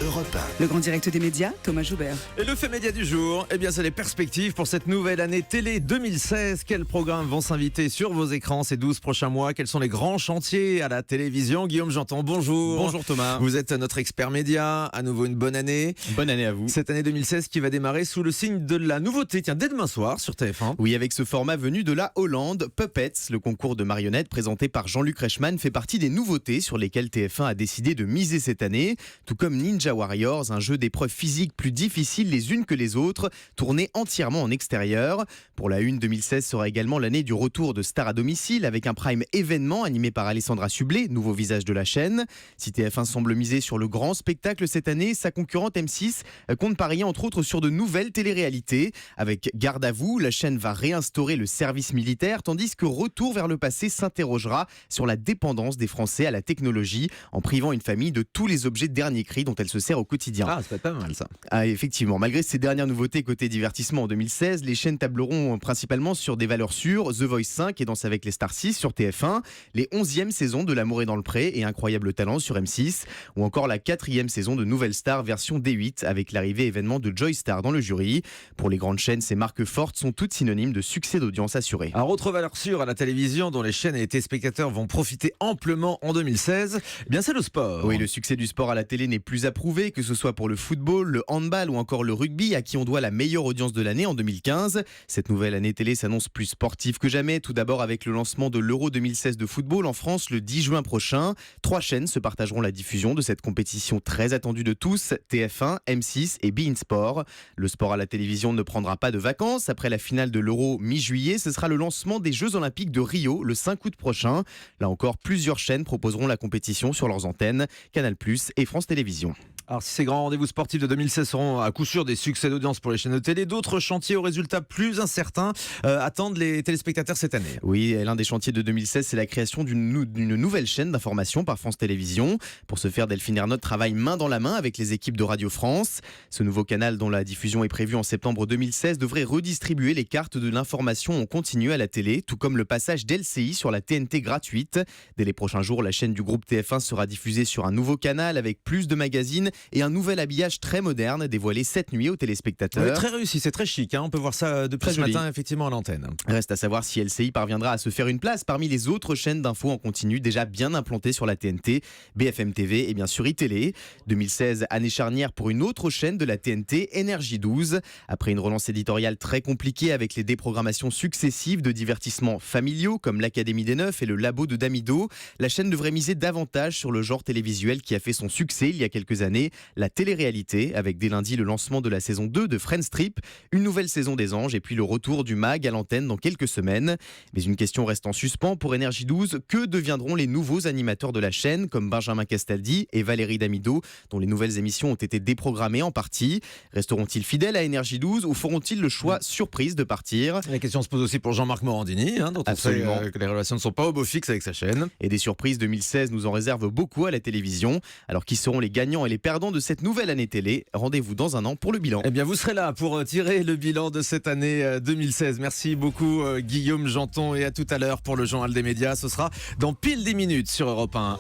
Europe 1. Le grand direct des médias, Thomas Joubert. Et le fait média du jour, c'est les perspectives pour cette nouvelle année télé 2016. Quels programmes vont s'inviter sur vos écrans ces 12 prochains mois? Quels sont les grands chantiers à la télévision? Guillaume Janton, bonjour. Bonjour Thomas. Vous êtes notre expert média. À nouveau une bonne année. Bonne année à vous. Cette année 2016 qui va démarrer sous le signe de la nouveauté. Tiens, dès demain soir sur TF1. Oui, avec ce format venu de la Hollande, Puppets, le concours de marionnettes présenté par Jean-Luc Reichmann, fait partie des nouveautés sur lesquelles TF1 a décidé de miser cette année. Tout comme Ninja Warriors, un jeu d'épreuves physiques plus difficiles les unes que les autres, tourné entièrement en extérieur. Pour la Une, 2016 sera également l'année du retour de Stars à domicile, avec un prime événement animé par Alessandra Sublet, nouveau visage de la chaîne. Si TF1 semble miser sur le grand spectacle cette année, sa concurrente M6 compte parier entre autres sur de nouvelles téléréalités. Avec Garde à vous, la chaîne va réinstaurer le service militaire, tandis que Retour vers le passé s'interrogera sur la dépendance des Français à la technologie, en privant une famille de tous les objets de dernier cri dont elle se sert au quotidien. Ah, c'est pas mal ça. Ah, effectivement, malgré ces dernières nouveautés côté divertissement en 2016, les chaînes tableront principalement sur des valeurs sûres, The Voice 5 et Danse avec les Stars 6 sur TF1, les 11e saisons de L'amour est dans le pré et Incroyable talent sur M6, ou encore la 4e saison de Nouvelle Star version D8 avec l'arrivée événement de Joy Star dans le jury. Pour les grandes chaînes, ces marques fortes sont toutes synonymes de succès d'audience assuré. Alors, autre valeur sûre à la télévision dont les chaînes et les téléspectateurs vont profiter amplement en 2016, c'est le sport. Oui, le succès du sport à la télé n'est plus à prouver, que ce soit pour le football, le handball ou encore le rugby, à qui on doit la meilleure audience de l'année en 2015. Cette nouvelle année télé s'annonce plus sportive que jamais, tout d'abord avec le lancement de l'Euro 2016 de football en France le 10 juin prochain. 3 chaînes se partageront la diffusion de cette compétition très attendue de tous, TF1, M6 et beIN Sport. Le sport à la télévision ne prendra pas de vacances. Après la finale de l'Euro mi-juillet, ce sera le lancement des Jeux Olympiques de Rio le 5 août prochain. Là encore, plusieurs chaînes proposeront la compétition sur leurs antennes, Canal+ et France Télévisions. Alors, si ces grands rendez-vous sportifs de 2016 seront à coup sûr des succès d'audience pour les chaînes de télé, d'autres chantiers aux résultats plus incertains attendent les téléspectateurs cette année. Oui, l'un des chantiers de 2016, c'est la création d'une nouvelle chaîne d'information par France Télévisions. Pour ce faire, Delphine Ernotte travaille main dans la main avec les équipes de Radio France. Ce nouveau canal, dont la diffusion est prévue en septembre 2016, devrait redistribuer les cartes de l'information en continu à la télé, tout comme le passage d'LCI sur la TNT gratuite. Dès les prochains jours, la chaîne du groupe TF1 sera diffusée sur un nouveau canal avec plus de magazines et un nouvel habillage très moderne dévoilé cette nuit aux téléspectateurs. Oui, très réussi, c'est très chic, on peut voir ça depuis Très ce joli. matin effectivement à l'antenne. Reste à savoir si LCI parviendra à se faire une place parmi les autres chaînes d'infos en continu déjà bien implantées sur la TNT, BFM TV et bien sûr iTélé. 2016, année charnière pour une autre chaîne de la TNT, Énergie 12. Après une relance éditoriale très compliquée avec les déprogrammations successives de divertissements familiaux comme l'Académie des Neufs et le Labo de Damido, la chaîne devrait miser davantage sur le genre télévisuel qui a fait son succès il y a quelques années, la télé-réalité, avec dès lundi le lancement de la saison 2 de Friends Trip, une nouvelle saison des Anges et puis le retour du MAG à l'antenne dans quelques semaines. Mais une question reste en suspens pour Énergie 12, que deviendront les nouveaux animateurs de la chaîne comme Benjamin Castaldi et Valérie Damido, dont les nouvelles émissions ont été déprogrammées en partie? Resteront-ils fidèles à Énergie 12 ou feront-ils le choix surprise de partir? La question se pose aussi pour Jean-Marc Morandini, dont on sait que les relations ne sont pas au beau fixe avec sa chaîne. Et des surprises 2016 nous en réservent beaucoup à la télévision. Alors qui seront les gagnants et les perdants de cette nouvelle année télé? Rendez-vous dans un an pour le bilan. Vous serez là pour tirer le bilan de cette année 2016. Merci beaucoup Guillaume Janton, et à tout à l'heure pour le journal des médias. Ce sera dans pile 10 minutes sur Europe 1.